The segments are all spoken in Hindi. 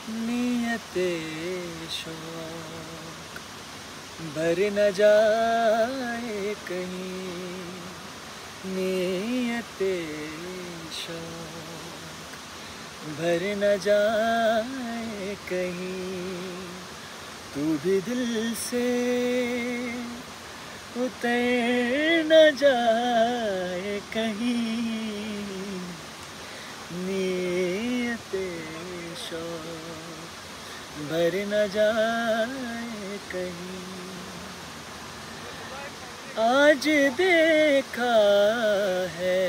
नियते शौक भर न जाए कहीं, नियते शौक भर न जाए कहीं। तू भी दिल से उतर न जाए कहीं, नियते शौक भर न जाए कहीं। आज देखा है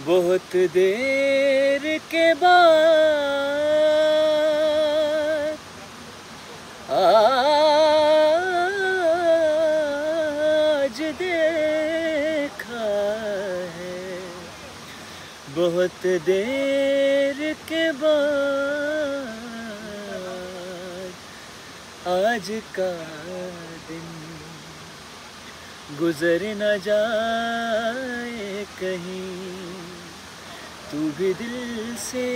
बहुत देर के बाद, आज देखा है बहुत देर के बाद। आज का दिन गुजर न जाए कहीं, तू भी दिल से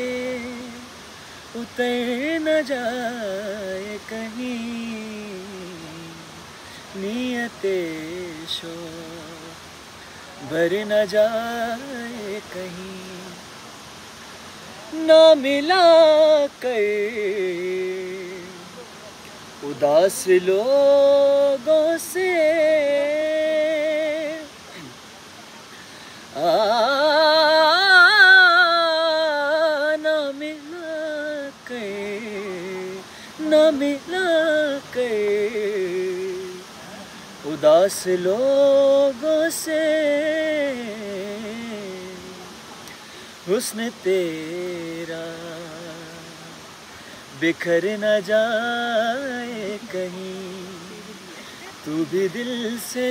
उतर न जाए कहीं, नियते शौक भर न जाए कहीं। ना मिला कर उदास लोगों से, ना मिला कर उदास लोगों से। हुस्न तेरा बिखर न जाए कहीं, तू भी दिल से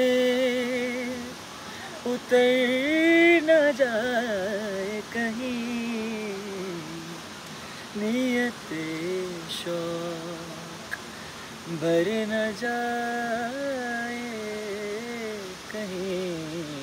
उतर न जाए कहीं, नियते शौक भर न जाए कहीं।